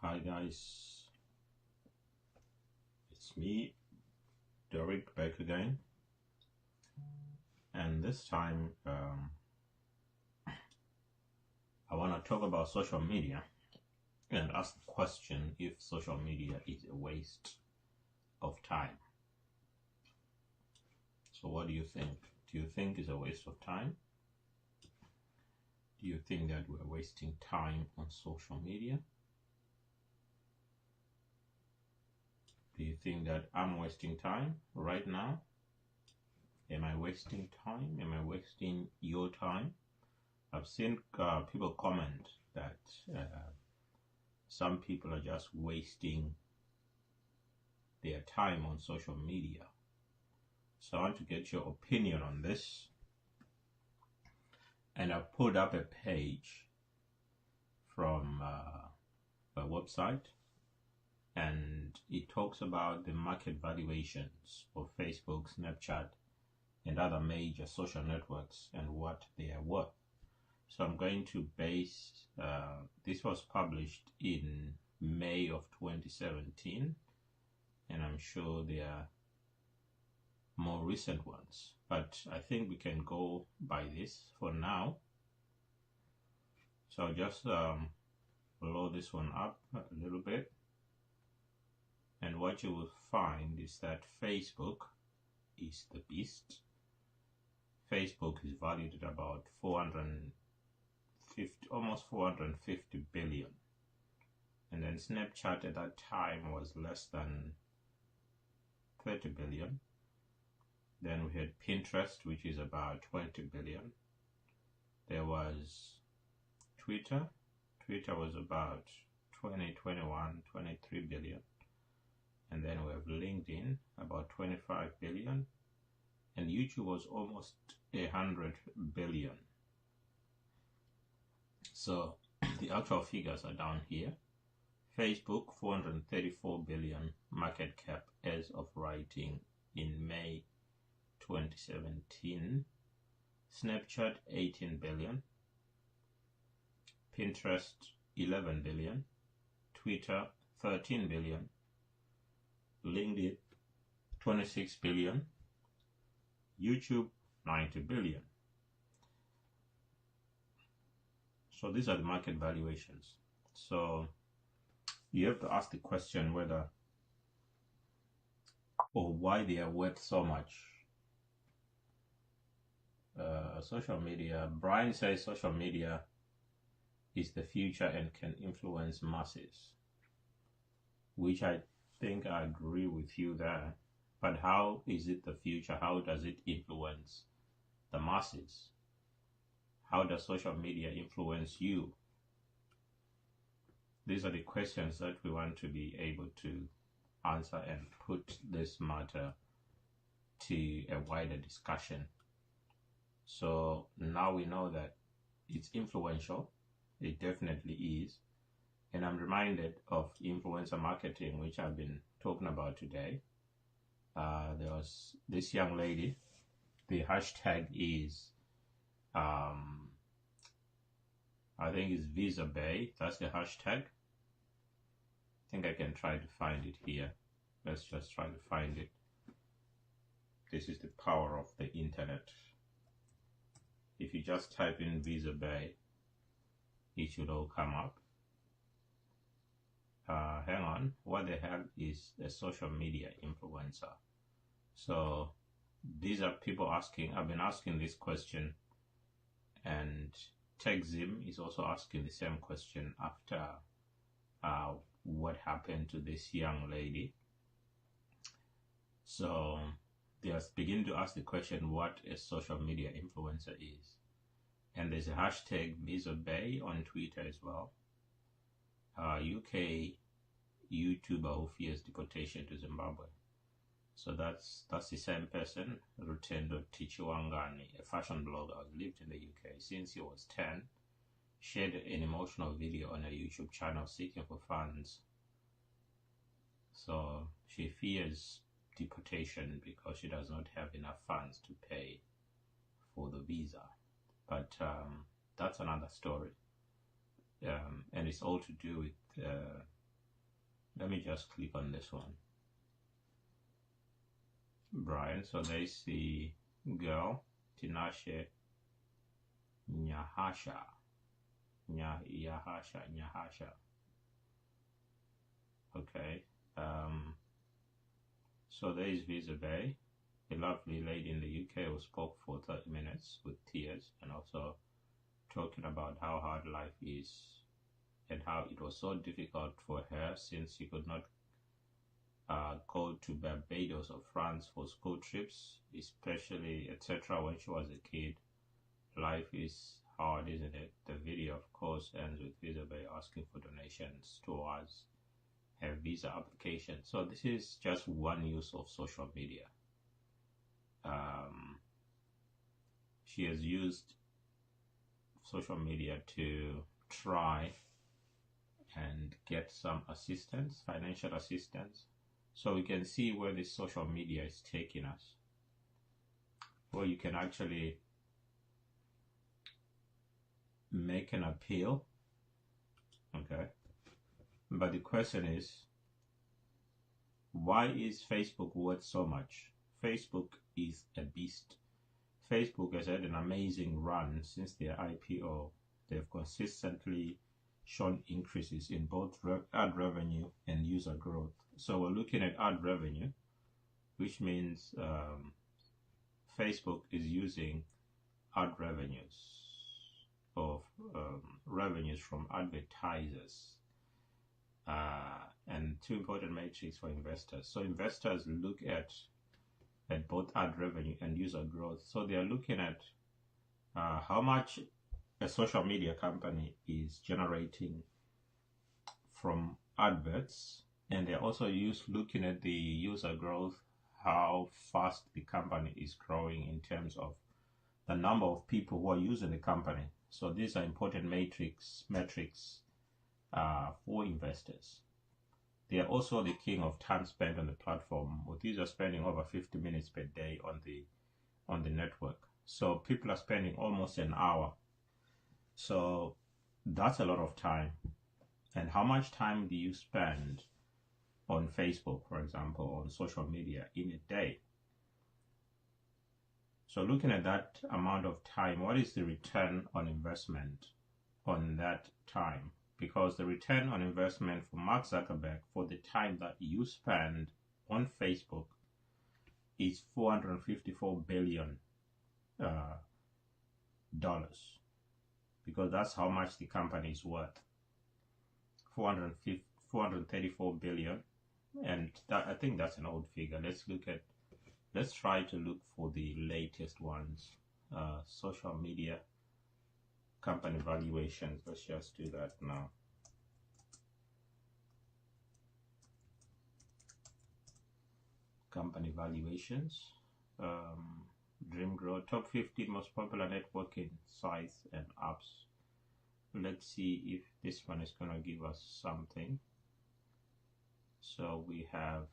Hi guys, it's me, Derek, back again, and this time I want to talk about social media and ask the question if social media is a waste of time. So, what do you think? Do you think it's a waste of time? Do you think that we're wasting time on social media? Do you think that I'm wasting time right now? Am I wasting time? Am I wasting your time? I've seen people comment that some people are just wasting their time on social media. So I want to get your opinion on this. And I pulled up a page from a website, and it talks about the market valuations of Facebook, Snapchat, and other major social networks and what they are worth. So I'm going to base, this was published in May of 2017, and I'm sure there are more recent ones, but I think we can go by this for now. So I'll just blow this one up a little bit, and what you will find is that Facebook is the beast. Facebook is valued at about almost 450 billion, and then Snapchat at that time was less than 30 billion. Then we had Pinterest, which is about 20 billion. There was Twitter. Twitter was about 23 billion. And then we have LinkedIn, about 25 billion. And YouTube was almost 100 billion. So the actual figures are down here. Facebook, 434 billion market cap as of writing in May 2017. Snapchat 18 billion, Pinterest 11 billion, Twitter 13 billion, LinkedIn 26 billion, YouTube 90 billion. So these are the market valuations. So you have to ask the question whether or why they are worth so much. Social media, Brian says social media is the future and can influence masses, which I think I agree with you there. But how is it the future? How does it influence the masses? How does social media influence you? These are the questions that we want to be able to answer and put this matter to a wider discussion. So now we know that it's influential. It definitely is. And I'm reminded of influencer marketing, which I've been talking about today. There was this young lady. The hashtag is, I think it's Visa Bay. That's the hashtag. I think I can try to find it here. Let's just try to find it. This is the power of the internet. If you just type in Visa Bay, it should all come up. Hang on, what the hell is a social media influencer? So these are people asking. I've been asking this question, and TechZim is also asking the same question after what happened to this young lady. So they are beginning to ask the question what a social media influencer is. And there's a hashtag Visa Bay on Twitter as well. UK YouTuber who fears deportation to Zimbabwe. So that's the same person, Rutendo Tichiwangani, a fashion blogger who lived in the UK since he was 10, shared an emotional video on a YouTube channel seeking for funds. So she fears deportation because she does not have enough funds to pay for the visa. But that's another story. And it's all to do with Let me just click on this one. Brian, so there's the girl, Tinashe Nyahasha. Nyahasha. Okay. So there is Visa Bay, a lovely lady in the UK who spoke for 30 minutes with tears and also talking about how hard life is and how it was so difficult for her since she could not go to Barbados or France for school trips, especially etc. when she was a kid. Life is hard, isn't it? The video, of course, ends with Visa Bay asking for donations towards her visa application. So this is just one use of social media. She has used social media to try and get some assistance, financial assistance. So we can see where this social media is taking us. Well, you can actually make an appeal, okay? But the question is, why is Facebook worth so much? Facebook is a beast. Facebook has had an amazing run since their IPO. They've consistently shown increases in both ad revenue and user growth. So we're looking at ad revenue, which means Facebook is using ad revenues of revenues from advertisers. And two important metrics for investors. So investors look at both ad revenue and user growth. So they are looking at how much a social media company is generating from adverts, and they're also looking at the user growth, how fast the company is growing in terms of the number of people who are using the company. So these are important metrics for investors. They are also the king of time spent on the platform, with users spending over 50 minutes per day on the network. So people are spending almost an hour. So that's a lot of time. And how much time do you spend on Facebook, for example, on social media in a day? So looking at that amount of time, what is the return on investment on that time? Because the return on investment for Mark Zuckerberg for the time that you spend on Facebook is $454 billion, because that's how much the company is worth. 434 billion, and I think that's an old figure. Let's try to look for the latest ones. Social media company valuations. Let's just do that now. Company valuations. DreamGrow, top 50 most popular networking sites and apps. Let's see if this one is going to give us something. So we have,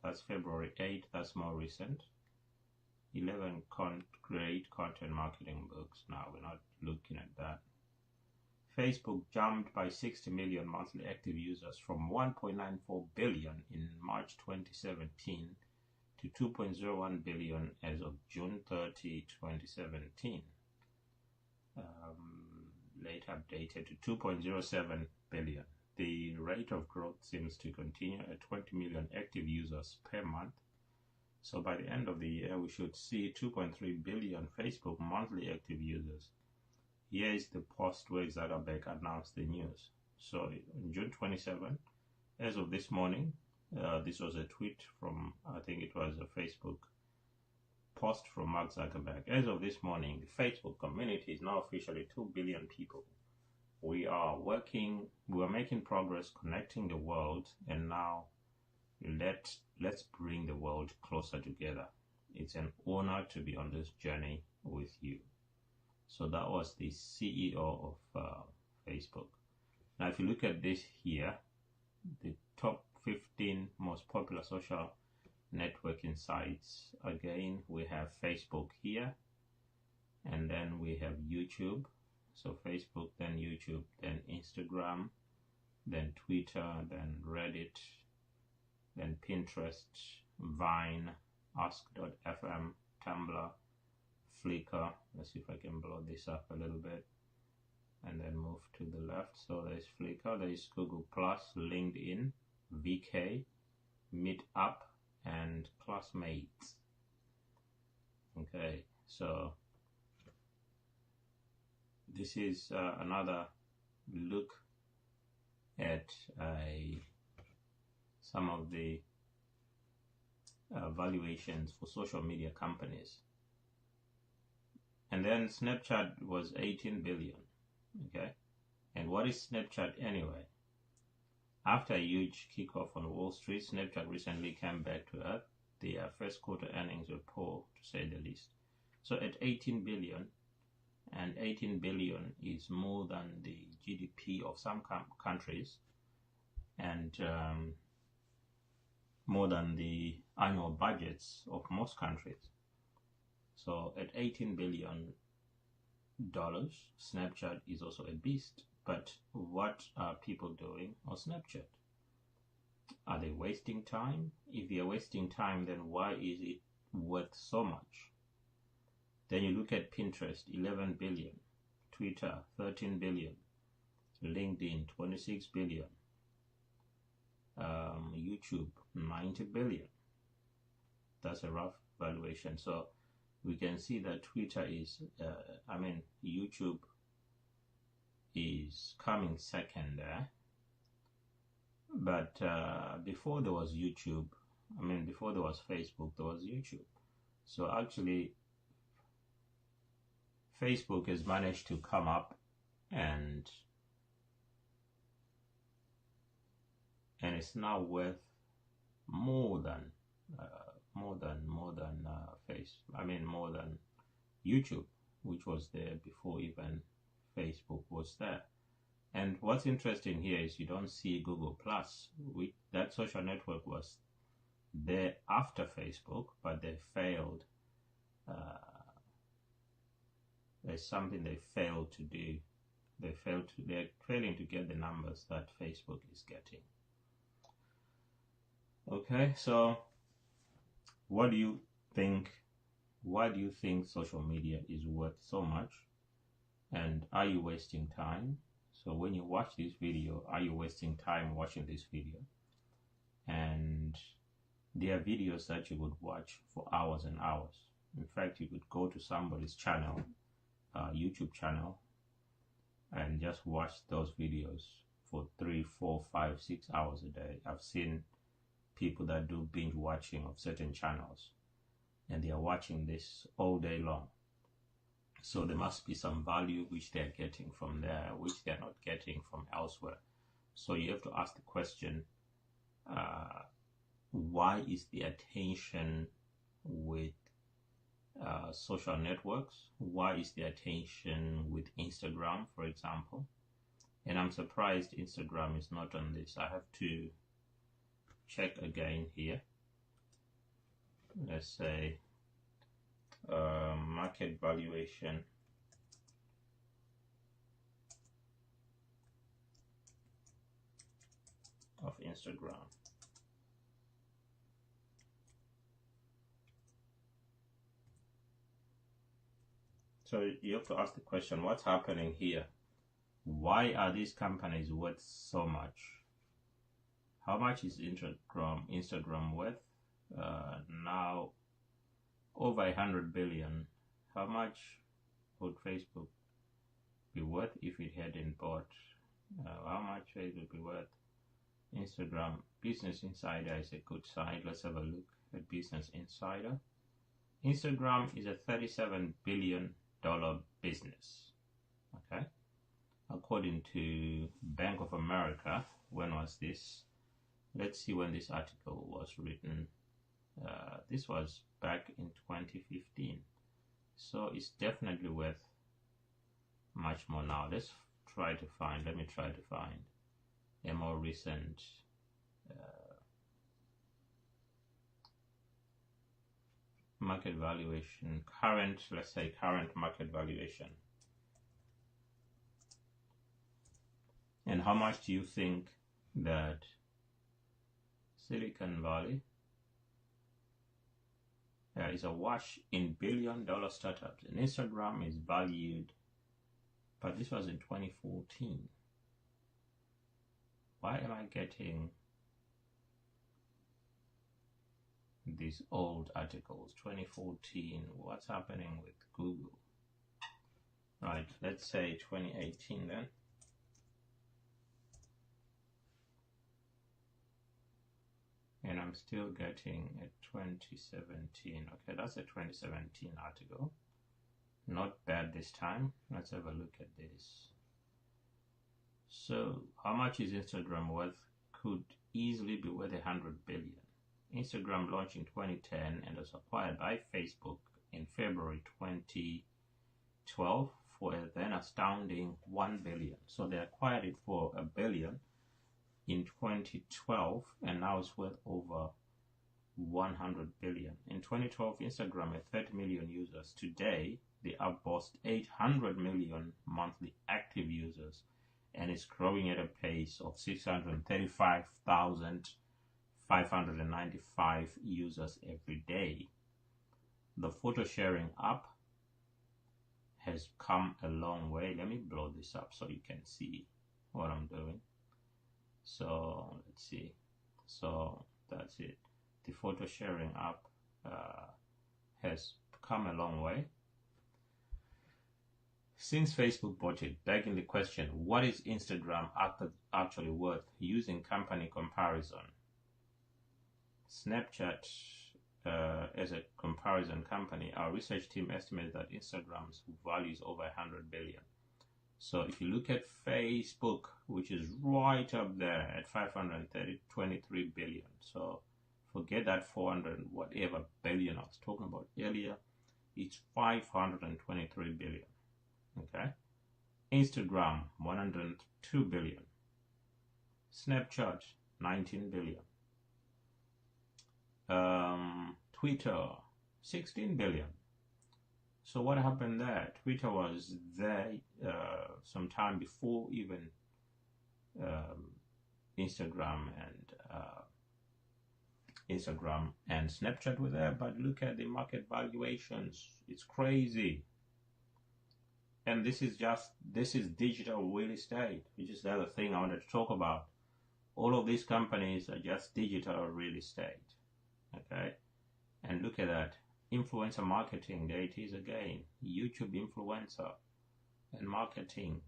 that's February 8th, that's more recent. 11 great content marketing books. Now we're not looking at that. Facebook jumped by 60 million monthly active users from 1.94 billion in March 2017 to 2.01 billion as of June 30, 2017. Later updated to 2.07 billion. The rate of growth seems to continue at 20 million active users per month. So by the end of the year, we should see 2.3 billion Facebook monthly active users. Here is the post where Zuckerberg announced the news. So on June 27, as of this morning, this was a tweet from, I think it was a Facebook post from Mark Zuckerberg. As of this morning, the Facebook community is now officially 2 billion people. We are making progress connecting the world, and now let's bring the world closer together. It's an honor to be on this journey with you. So that was the CEO of Facebook. Now, if you look at this here, the top 15 most popular social networking sites. Again, we have Facebook here, and then we have YouTube. So Facebook, then YouTube, then Instagram, then Twitter, then Reddit, then Pinterest, Vine, Ask.fm, Tumblr, Flickr. Let's see if I can blow this up a little bit and then move to the left. So there's Flickr, there's Google+, LinkedIn, VK, Meetup, and Classmates. Okay, so this is another look at some of the valuations for social media companies. And then Snapchat was 18 billion. Okay, and what is Snapchat anyway? After a huge kickoff on Wall Street, Snapchat recently came back to earth. Their first quarter earnings were poor, to say the least. So at 18 billion, and 18 billion is more than the GDP of some countries, and more than the annual budgets of most countries. So at $18 billion, Snapchat is also a beast. But what are people doing on Snapchat? Are they wasting time? If they are wasting time, then why is it worth so much? Then you look at Pinterest, 11 billion, Twitter, 13 billion, LinkedIn, 26 billion, YouTube, 90 billion. That's a rough valuation. So we can see that Twitter is, YouTube is coming second there. But before there was YouTube, before there was Facebook, there was YouTube. So actually, Facebook has managed to come up and it's now worth more than YouTube, which was there before even Facebook was there. And what's interesting here is you don't see Google Plus. That social network was there after Facebook, but they failed. There's something they failed to do. They're failing to get the numbers that Facebook is getting. Okay, so what do you think? Why do you think social media is worth so much? And are you wasting time? So when you watch this video, are you wasting time watching this video? And there are videos that you could watch for hours and hours. In fact, you could go to somebody's channel, YouTube channel, and just watch those videos for 3, 4, 5, 6 hours a day. I've seen people that do binge watching of certain channels, and they are watching this all day long. So there must be some value which they're getting from there, which they're not getting from elsewhere. So you have to ask the question, why is the attention with social networks? Why is the attention with Instagram, for example? And I'm surprised Instagram is not on this. I have to check again here. Let's say market valuation of Instagram. So you have to ask the question, what's happening here? Why are these companies worth so much? How much is Instagram worth? Now over 100 billion. How much would Facebook be worth if it hadn't bought? How much Facebook be worth? Instagram. Business Insider is a good site. Let's have a look at Business Insider. Instagram is a $37 billion business. Okay, according to Bank of America. When was this? Let's see when this article was written. This was back in 2015. So it's definitely worth much more now. Let me try to find a more recent market valuation, let's say current market valuation. And how much do you think that Silicon Valley is awash in billion-dollar startups, and Instagram is valued, but this was in 2014. Why am I getting these old articles? 2014, what's happening with Google? Right, let's say 2018 then. And I'm still getting a 2017. Okay, that's a 2017 article. Not bad this time. Let's have a look at this. So, how much is Instagram worth? Could easily be worth 100 billion. Instagram launched in 2010 and was acquired by Facebook in February 2012 for a then astounding 1 billion. So they acquired it for $1 billion in 2012, and now it's worth over 100 billion. In 2012, Instagram had 30 million users. Today, the app boasts 800 million monthly active users and is growing at a pace of 635,595 users every day. The photo sharing app has come a long way. Let me blow this up so you can see what I'm doing. So let's see. So that's it. The photo sharing app has come a long way since Facebook bought it, begging the question, what is Instagram actually worth? Using company comparison, Snapchat as a comparison company, our research team estimated that Instagram's value is over 100 billion. So if you look at Facebook, which is right up there at 523 billion. So forget that 400 whatever billion I was talking about earlier. It's 523 billion. Okay. Instagram, 102 billion. Snapchat, 19 billion. Twitter, 16 billion. So what happened there? Twitter was there some time before even Instagram and Snapchat were there, but look at the market valuations. It's crazy. And this is digital real estate, which is the other thing I wanted to talk about. All of these companies are just digital real estate. Okay? And look at that. Influencer marketing, there it is again. YouTube influencer and marketing.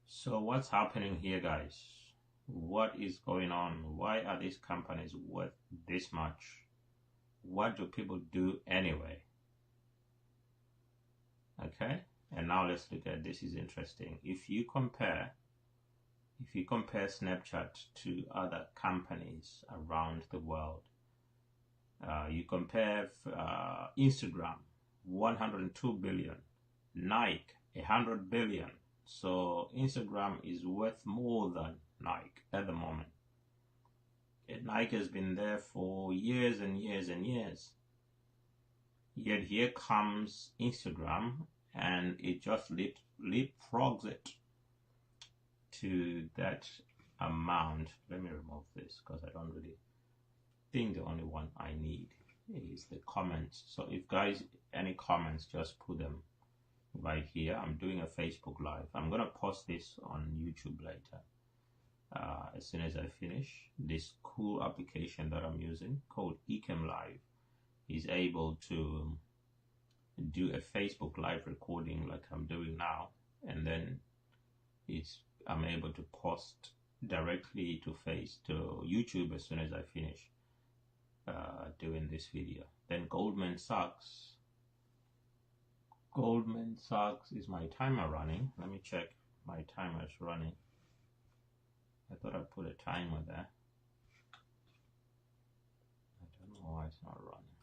So what's happening here, guys? What is going on? Why are these companies worth this much? What do people do anyway? Okay, and now let's look at this. Is interesting. If you compare Snapchat to other companies around the world, you compare Instagram, 102 billion, Nike, 100 billion. So Instagram is worth more than Nike at the moment. And Nike has been there for years and years and years. Yet here comes Instagram and it just leapfrogs it to that amount. Let me remove this because I don't really think the only one I need is the comments. So if guys, any comments, just put them right here. I'm doing a Facebook Live. I'm going to post this on YouTube later. As soon as I finish, this cool application that I'm using called Ecamm Live is able to do a Facebook Live recording like I'm doing now, and then I'm able to post directly to YouTube as soon as I finish doing this video. Then Goldman Sachs is my timer running. Let me check my timer is running. I thought I put a timer there. I don't know why it's not running.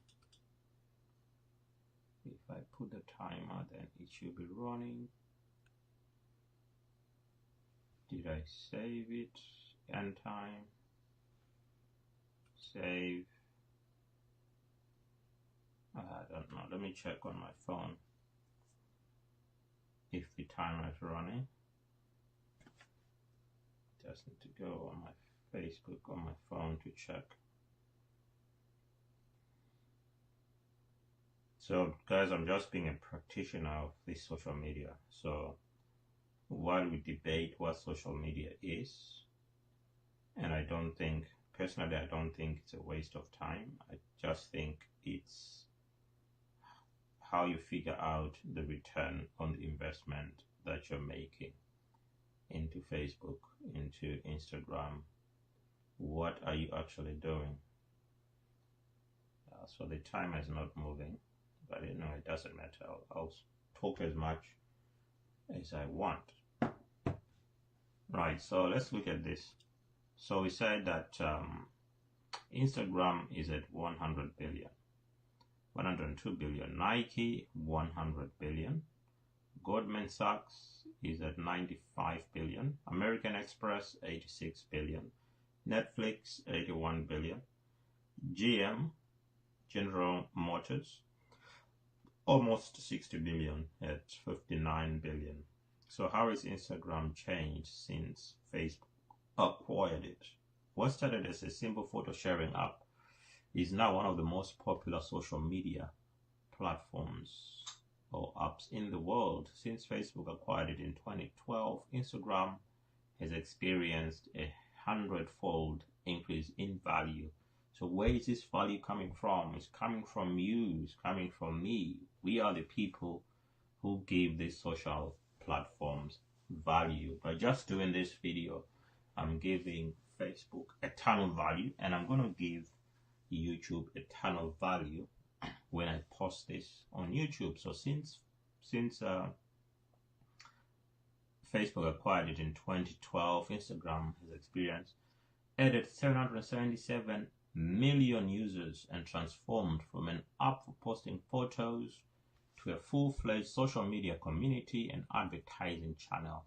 If I put the timer, then it should be running. Did I save it? End time. Save. I don't know. Let me check on my phone if the timer is running. just need to go on my Facebook on my phone to check. So guys, I'm just being a practitioner of this social media. So while we debate what social media is, and I don't think, personally, I don't think it's a waste of time. I just think it's how you figure out the return on the investment that you're making into Facebook, into Instagram. What are you actually doing? So the timer is not moving, but you know, it doesn't matter. I'll talk as much as I want. Right, so let's look at this. So we said that Instagram is at 100 billion, 102 billion. Nike, 100 billion. Goldman Sachs is at 95 billion. American Express, 86 billion. Netflix, 81 billion. GM, General Motors, almost 60 billion at 59 billion. So how has Instagram changed since Facebook acquired it? What started as a simple photo sharing app is now one of the most popular social media platforms or apps in the world. Since Facebook acquired it in 2012, Instagram has experienced a 100-fold increase in value. So where is this value coming from? It's coming from you, it's coming from me. We are the people who give these social platforms value. By just doing this video, I'm giving Facebook a ton of value, and I'm going to give YouTube a ton of value when I post this on YouTube. So since Facebook acquired it in 2012, Instagram has experienced added 777 million users and transformed from an app for posting photos to a full-fledged social media community and advertising channel.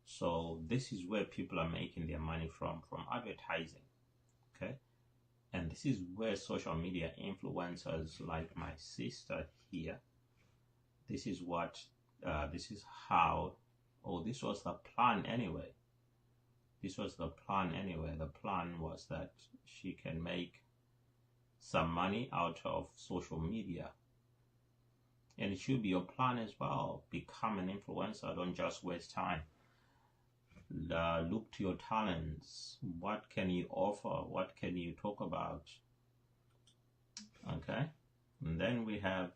So this is where people are making their money from advertising, okay? And this is where social media influencers like my sister here, this is how, this was the plan anyway. This was the plan anyway. The plan was that she can make some money out of social media. And it should be your plan as well. Become an influencer. Don't just waste time. Look to your talents. What can you offer? What can you talk about? Okay. And then we have,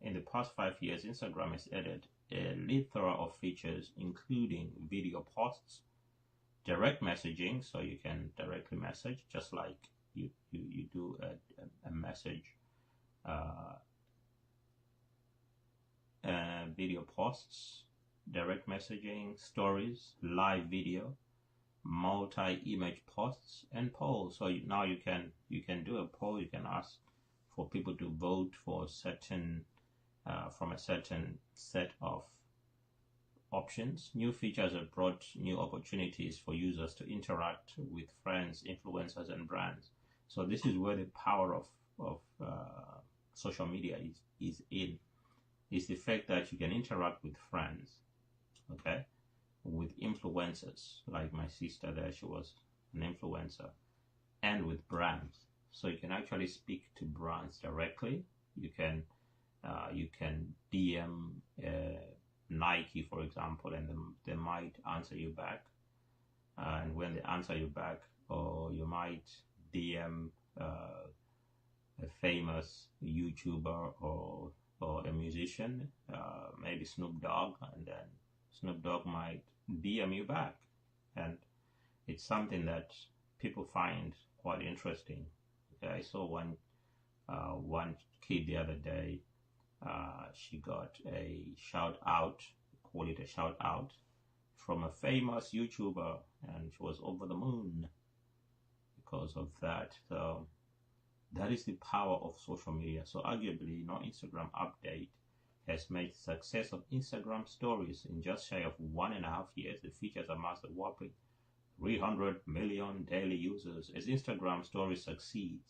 in the past 5 years, Instagram has added a plethora of features, including video posts, direct messaging, so you can directly message, just like you do a message, video posts, direct messaging, stories, live video, multi-image posts, and polls. So now you can do a poll. You can ask for people to vote for certain from a certain set of options. New features have brought new opportunities for users to interact with friends, influencers, and brands. So this is where the power of social media is in. Is the fact that you can interact with friends, okay, with influencers, like my sister there, she was an influencer, and with brands. So you can actually speak to brands directly. You can DM Nike, for example, and they might answer you back. And when they answer you back, or you might DM a famous YouTuber or a musician, maybe Snoop Dogg, and then Snoop Dogg might DM you back. And it's something that people find quite interesting. Okay, I saw one kid the other day. She got a shout out, call it a shout out, from a famous YouTuber, and she was over the moon because of that. So that is the power of social media. So arguably, Instagram update has made success of Instagram stories in just shy of 1.5 years. The features amassed a whopping 300 million daily users. As Instagram stories succeeds,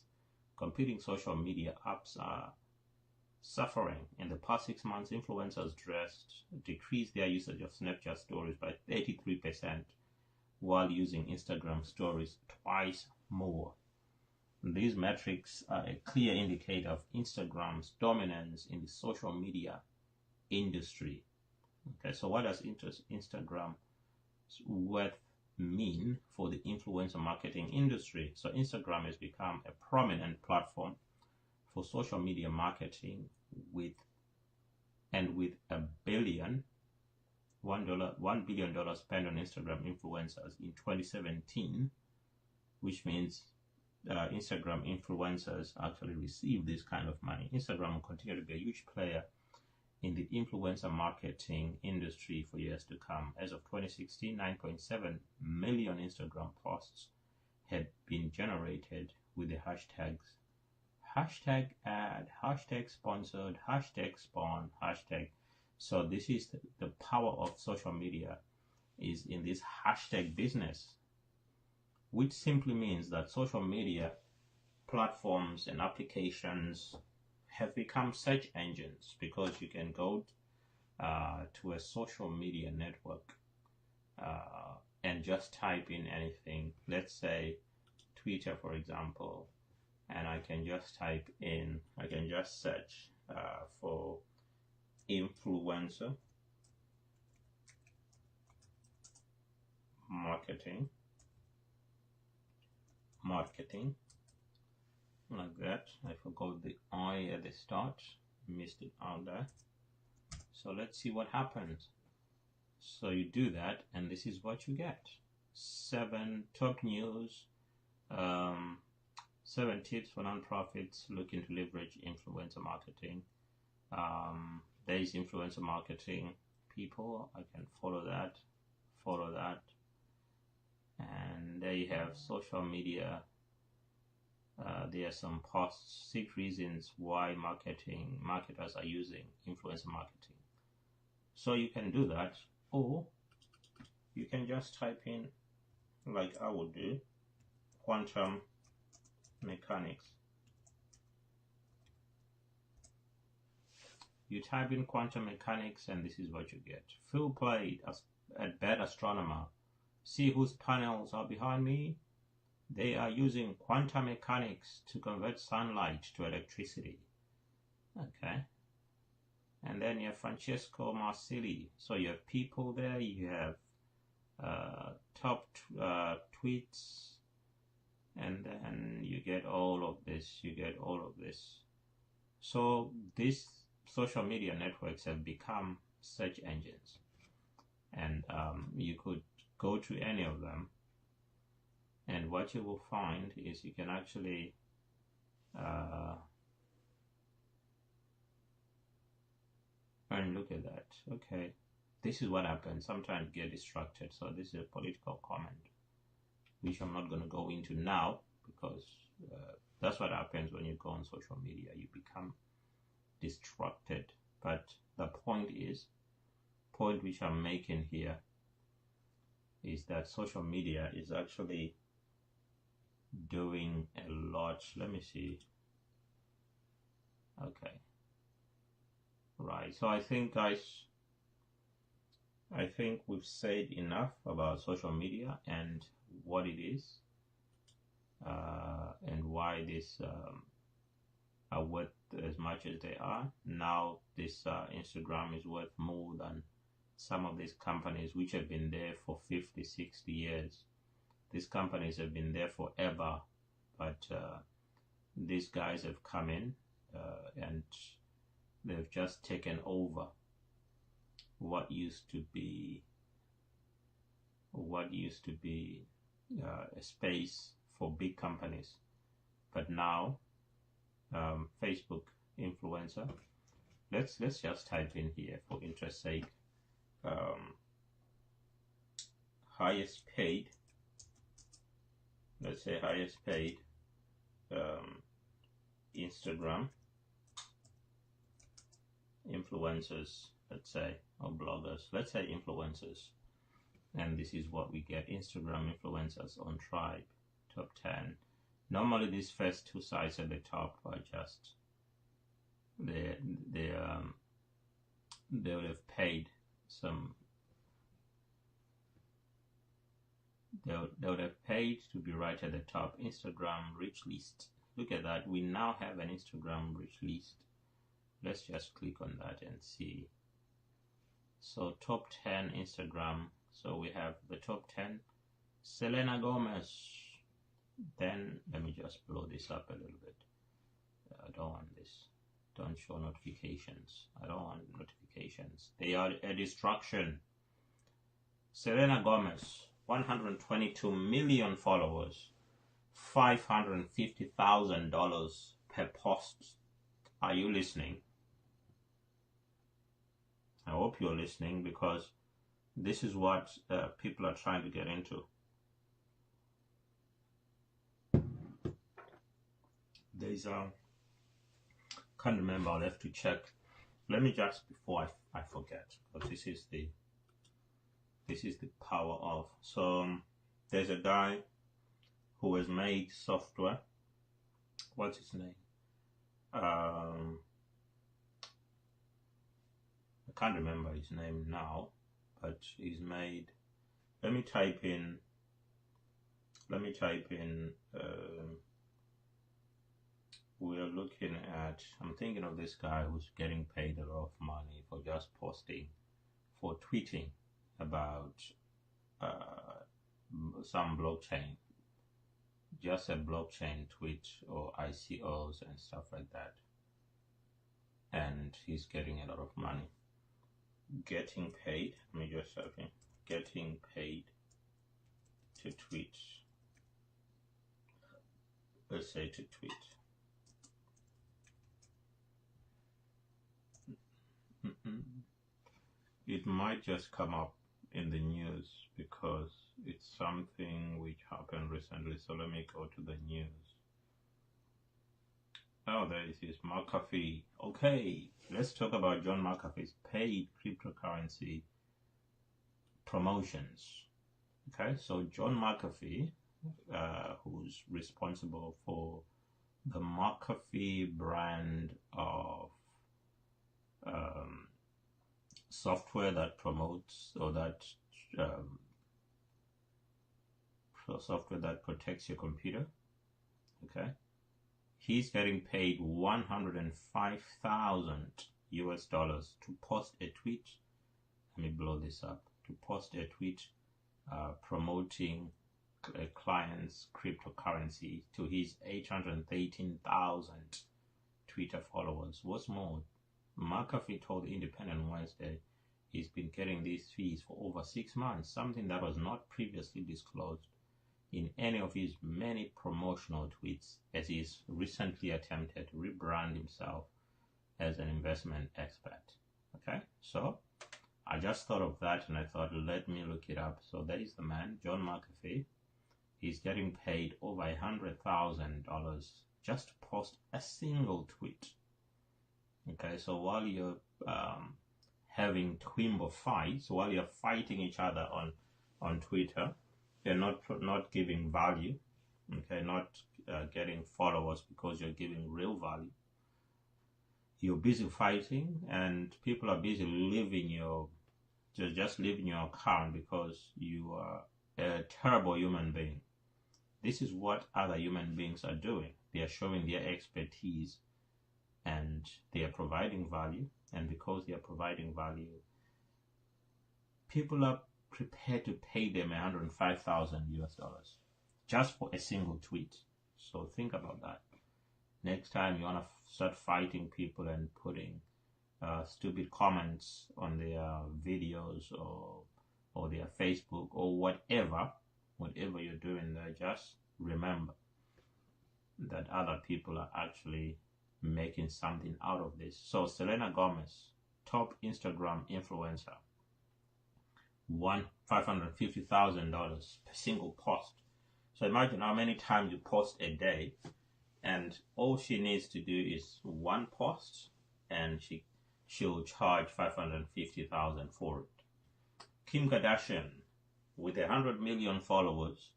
competing social media apps are suffering. In the past 6 months, influencers decreased their usage of Snapchat stories by 33%, while using Instagram stories twice more. These metrics are a clear indicator of Instagram's dominance in the social media industry. Okay, so what does Instagram's worth mean for the influencer marketing industry? So Instagram has become a prominent platform for social media marketing with $1 billion spent on Instagram influencers in 2017, which means Instagram influencers actually receive this kind of money. Instagram will continue to be a huge player in the influencer marketing industry for years to come. As of 2016, 9.7 million Instagram posts had been generated with the hashtags #ad, #sponsored, #spawn, #. So this is the power of social media, is in this hashtag business, which simply means that social media platforms and applications have become search engines, because you can go to a social media network and just type in anything. Let's say Twitter, for example, and I can just search for influencer marketing, like that. I forgot the I at the start, missed it out there. So let's see what happens. So you do that, and this is what you get. 7 top news, 7 tips for nonprofits looking to leverage influencer marketing. There is influencer marketing people. I can follow that, and there you have social media. There are some posts, 6 reasons why marketers are using influencer marketing. So you can do that, or you can just type in, like I would do, quantum mechanics. You type in quantum mechanics, and this is what you get. Phil played at Bad Astronomer. See whose panels are behind me? They are using quantum mechanics to convert sunlight to electricity. Okay. And then you have Francesco Marsili. So you have people there, you have top tweets, and then you get all of this. So these social media networks have become search engines, and you could go to any of them, and what you will find is you can actually and look at that. Okay, this is what happens. Sometimes get distracted. So this is a political comment, which I'm not going to go into now, because that's what happens when you go on social media. You become distracted. But the point which I'm making here is that social media is actually doing a lot. Let me see. Okay. Right. So I think, guys, we've said enough about social media and what it is, and why this are worth as much as they are. Now this Instagram is worth more than some of these companies which have been there for 50, 60 years. These companies have been there forever, but these guys have come in and they've just taken over what used to be a space for big companies. But now Facebook influencer, let's just type in here for interest sake, highest paid, let's say highest paid Instagram influencers, let's say, or bloggers, let's say influencers, and this is what we get. Instagram influencers on Tribe, top 10. Normally these first 2 sites at the top are just they would have paid some They would have paid to be right at the top. Instagram rich list. Look at that. We now have an Instagram rich list. Let's just click on that and see. So top 10 Instagram. So we have the top 10. Selena Gomez. Then let me just blow this up a little bit. I don't want this. Don't show notifications. I don't want notifications. They are a distraction. Selena Gomez, 122 million followers, $550,000 per post. Are you listening? I hope you're listening, because this is what people are trying to get into. There's can't remember, I'll have to check. Let me just, before I forget, because this is the power of. So there's a guy who has made software. What's his name? I can't remember his name now, but he's made, let me type in we're looking at, I'm thinking of this guy who's getting paid a lot of money for just posting, for tweeting about some blockchain, just a blockchain tweet or ICOs and stuff like that. And he's getting a lot of money. Getting paid, let me just type in, getting paid to tweet. Let's say to tweet. It might just come up in the news because it's something which happened recently. So let me go to the news. Oh, there it is, McAfee. Okay, let's talk about John McAfee's paid cryptocurrency promotions. Okay, so John McAfee, who's responsible for the McAfee brand of software that promotes, or that software that protects your computer. Okay, he's getting paid $105,000 to post a tweet. Let me blow this up. To post a tweet promoting a client's cryptocurrency to his 813,000 Twitter followers. What's more, McAfee told Independent Wednesday he's been getting these fees for over 6 months, something that was not previously disclosed in any of his many promotional tweets, as he's recently attempted to rebrand himself as an investment expert. Okay, so I just thought of that and I thought, let me look it up. So there is the man, John McAfee. He's getting paid over $100,000 just to post a single tweet. Okay, so while you're having Twimbo fights, while you're fighting each other on Twitter, you're not giving value. Okay, not getting followers because you're giving real value. You're busy fighting, and people are busy leaving your, just leaving your account because you are a terrible human being. This is what other human beings are doing. They are showing their expertise and they are providing value. And because they are providing value, people are prepared to pay them $105,000 just for a single tweet. So think about that. Next time you want to start fighting people and putting stupid comments on their videos or their Facebook or whatever you're doing there, just remember that other people are actually making something out of this. So Selena Gomez, top Instagram influencer, won $550,000 per single post. So imagine how many times you post a day, and all she needs to do is one post, and she'll charge $550,000 for it. Kim Kardashian, with 100 million followers,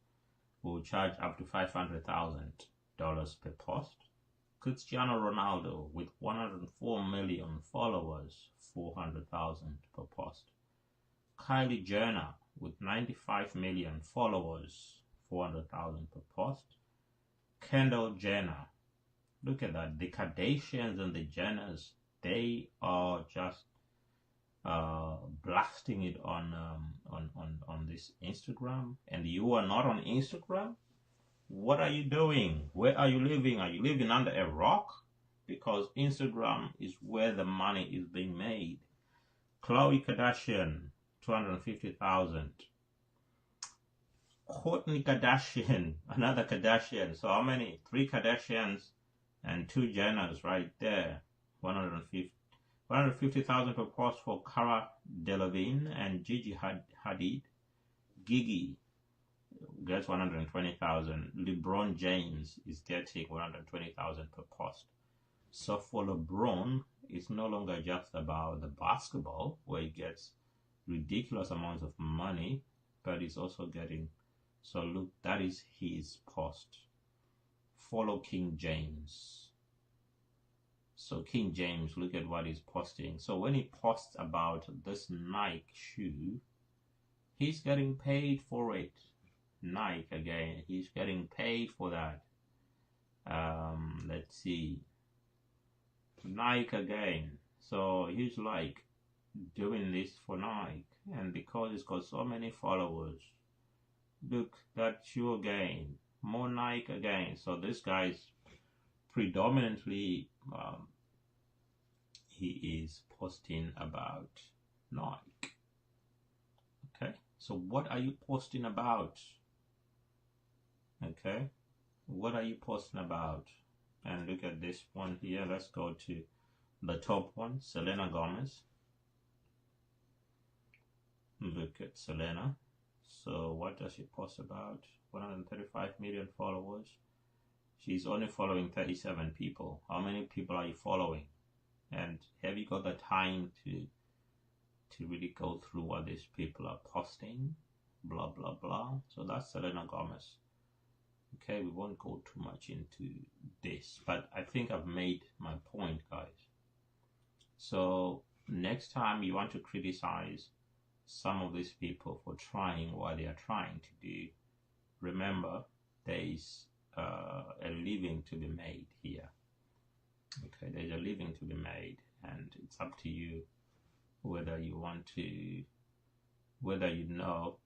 will charge up to $500,000 per post. Cristiano Ronaldo, with 104 million followers, $400,000 per post. Kylie Jenner, with 95 million followers, 400,000 per post. Kendall Jenner. Look at that. The Kardashians and the Jenners, they are just blasting it on this Instagram. And you are not on Instagram? What are you doing? Where are you living? Are you living under a rock? Because Instagram is where the money is being made. Khloe Kardashian, 250,000. Kourtney Kardashian, another Kardashian. So how many? 3 Kardashians and 2 Jenners right there. 150,000 per post for Cara Delevingne and Gigi Hadid. Gigi gets 120,000. LeBron James is getting 120,000 per post. So for LeBron, it's no longer just about the basketball, where he gets ridiculous amounts of money, but he's also getting. So look, that is his post. Follow King James. So King James, look at what he's posting. So when he posts about this Nike shoe, he's getting paid for it. Nike again, he's getting paid for that. Let's see. Nike again. So he's like doing this for Nike, and because it's got so many followers, look, that shoe again, more Nike again. So this guy's predominantly he is posting about Nike. Okay, so what are you posting about? Okay, what are you posting about? And look at this one here. Let's go to the top one, Selena Gomez. Look at Selena. So what does she post about? 135 million followers. She's only following 37 people. How many people are you following? And have you got the time to really go through what these people are posting? Blah, blah, blah. So that's Selena Gomez. Okay, we won't go too much into this, but I think I've made my point, guys. So next time you want to criticize some of these people for trying what they are trying to do, remember there is a living to be made here. Okay, there's a living to be made, and it's up to you whether you want to, whether you know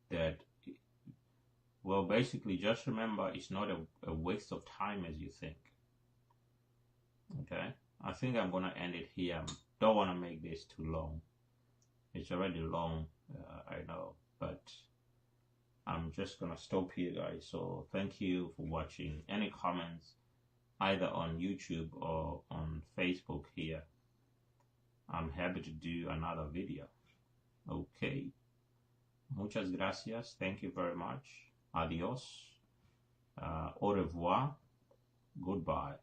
that. Well, basically, just remember it's not a waste of time as you think. Okay, I think I'm gonna end it here. Don't want to make this too long. It's already long, I know, but I'm just gonna stop here, guys. So thank you for watching. Any comments either on YouTube or on Facebook here, I'm happy to do another video. Okay, muchas gracias. Thank you very much. Adios. Au revoir. Goodbye.